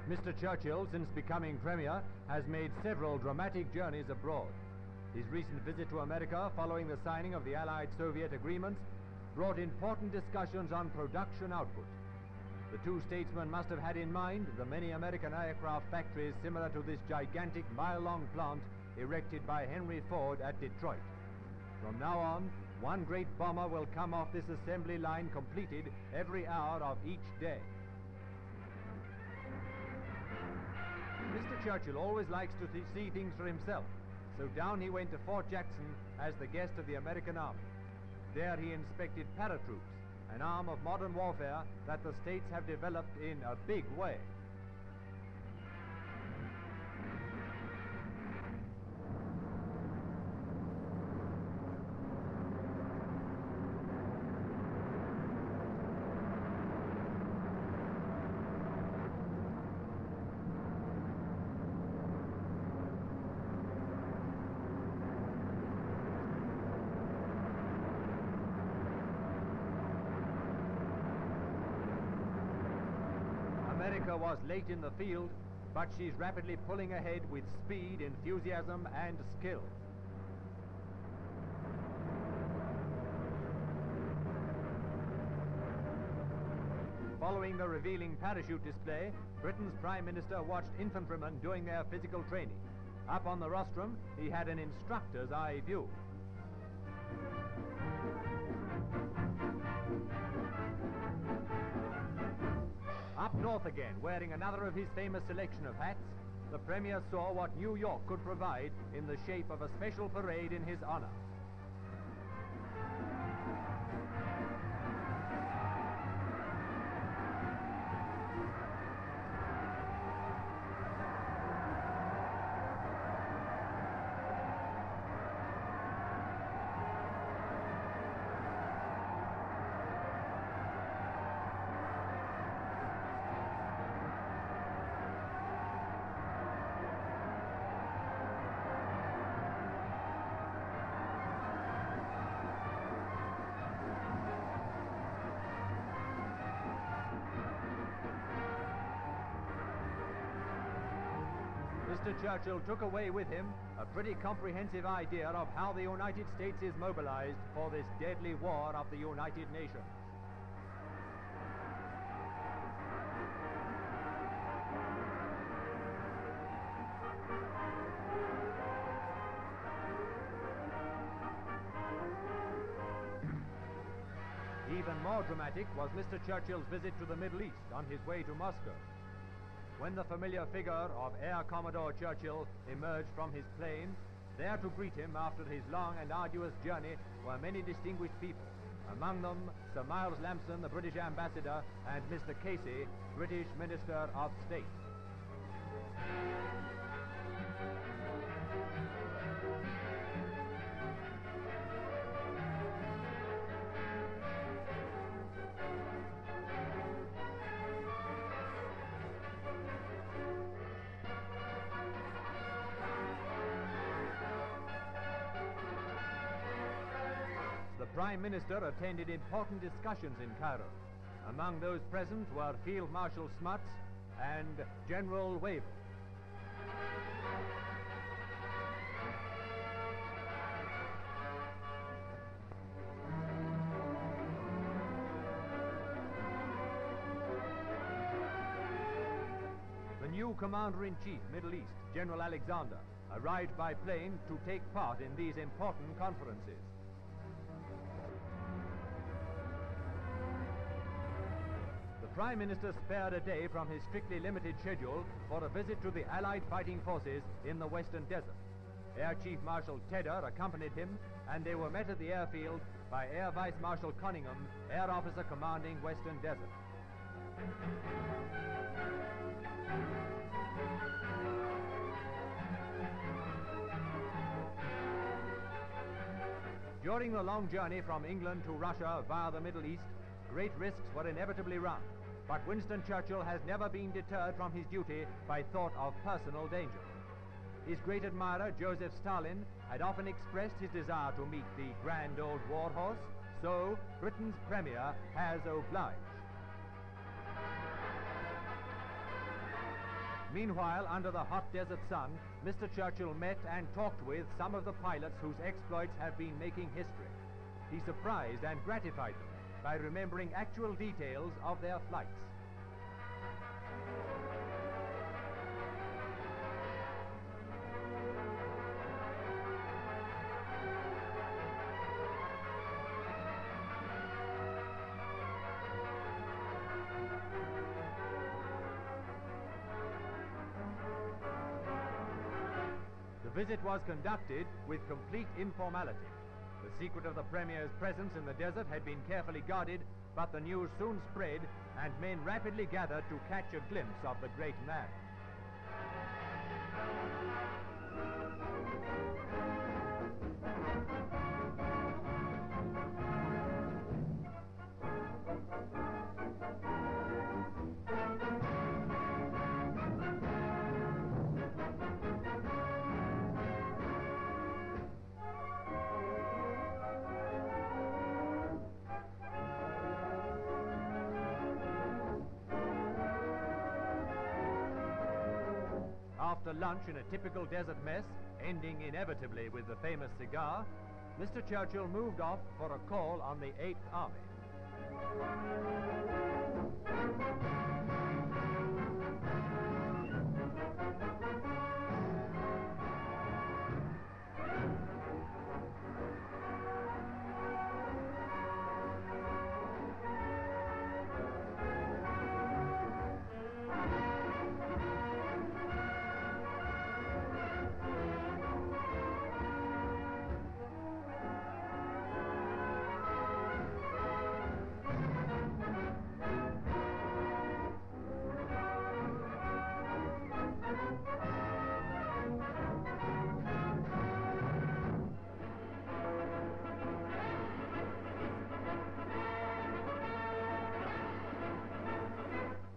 Mr. Churchill, since becoming Premier, has made several dramatic journeys abroad. His recent visit to America, following the signing of the Allied-Soviet agreements, brought important discussions on production output. The two statesmen must have had in mind the many American aircraft factories similar to this gigantic mile-long plant erected by Henry Ford at Detroit. From now on, one great bomber will come off this assembly line completed every hour of each day. Mr. Churchill always likes to see things for himself, so down he went to Fort Jackson as the guest of the American Army. There he inspected paratroops, an arm of modern warfare that the States have developed in a big way. America was late in the field, but she's rapidly pulling ahead with speed, enthusiasm, and skill. Following the revealing parachute display, Britain's Prime Minister watched infantrymen doing their physical training. Up on the rostrum, he had an instructor's eye view. Up north again, wearing another of his famous selection of hats, the Premier saw what New York could provide in the shape of a special parade in his honor. Mr. Churchill took away with him a pretty comprehensive idea of how the United States is mobilized for this deadly war of the United Nations. Even more dramatic was Mr. Churchill's visit to the Middle East on his way to Moscow. When the familiar figure of Air Commodore Churchill emerged from his plane, there to greet him after his long and arduous journey were many distinguished people, among them Sir Miles Lampson, the British ambassador, and Mr. Casey, British Minister of State. The Prime Minister attended important discussions in Cairo. Among those present were Field Marshal Smuts and General Wavell. The new Commander-in-Chief, Middle East, General Alexander, arrived by plane to take part in these important conferences. The Prime Minister spared a day from his strictly limited schedule for a visit to the Allied fighting forces in the Western Desert. Air Chief Marshal Tedder accompanied him, and they were met at the airfield by Air Vice Marshal Cunningham, Air Officer commanding Western Desert. During the long journey from England to Russia via the Middle East, great risks were inevitably run, but Winston Churchill has never been deterred from his duty by thought of personal danger. His great admirer, Joseph Stalin, had often expressed his desire to meet the grand old war horse, so Britain's Premier has obliged. Meanwhile, under the hot desert sun, Mr. Churchill met and talked with some of the pilots whose exploits have been making history. He surprised and gratified them by remembering actual details of their flights. The visit was conducted with complete informality. The secret of the Premier's presence in the desert had been carefully guarded, but the news soon spread and men rapidly gathered to catch a glimpse of the great man. After lunch in a typical desert mess, ending inevitably with the famous cigar, Mr. Churchill moved off for a call on the 8th Army.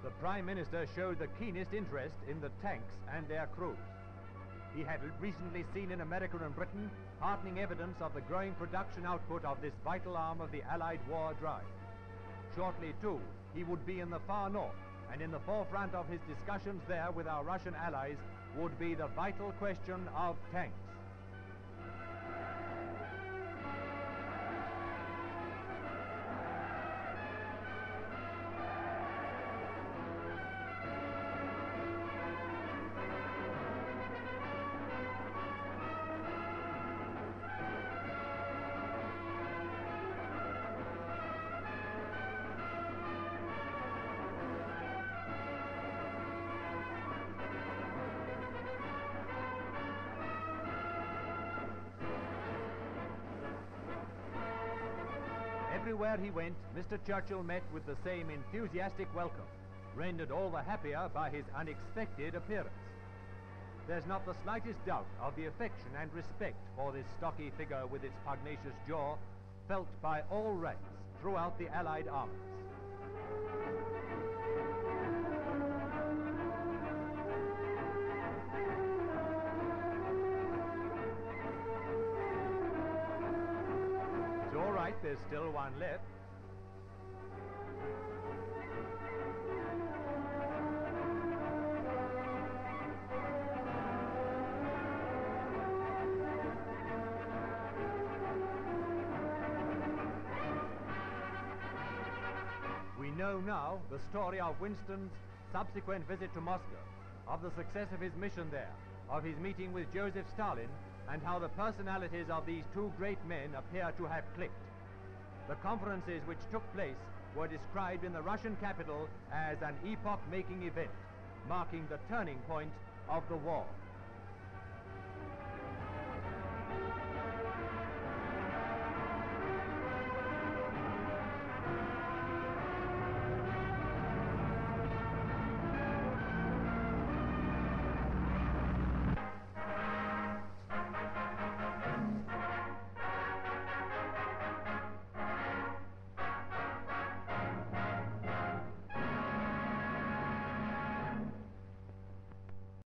The Prime Minister showed the keenest interest in the tanks and their crews. He had recently seen in America and Britain heartening evidence of the growing production output of this vital arm of the Allied war drive. Shortly, too, he would be in the far north, and in the forefront of his discussions there with our Russian allies would be the vital question of tanks. Everywhere he went, Mr. Churchill met with the same enthusiastic welcome, rendered all the happier by his unexpected appearance. There's not the slightest doubt of the affection and respect for this stocky figure with its pugnacious jaw felt by all ranks throughout the Allied armies. All right, there's still one left. We know now the story of Winston's subsequent visit to Moscow, of the success of his mission there, of his meeting with Joseph Stalin, and how the personalities of these two great men appear to have clicked. The conferences which took place were described in the Russian capital as an epoch-making event, marking the turning point of the war.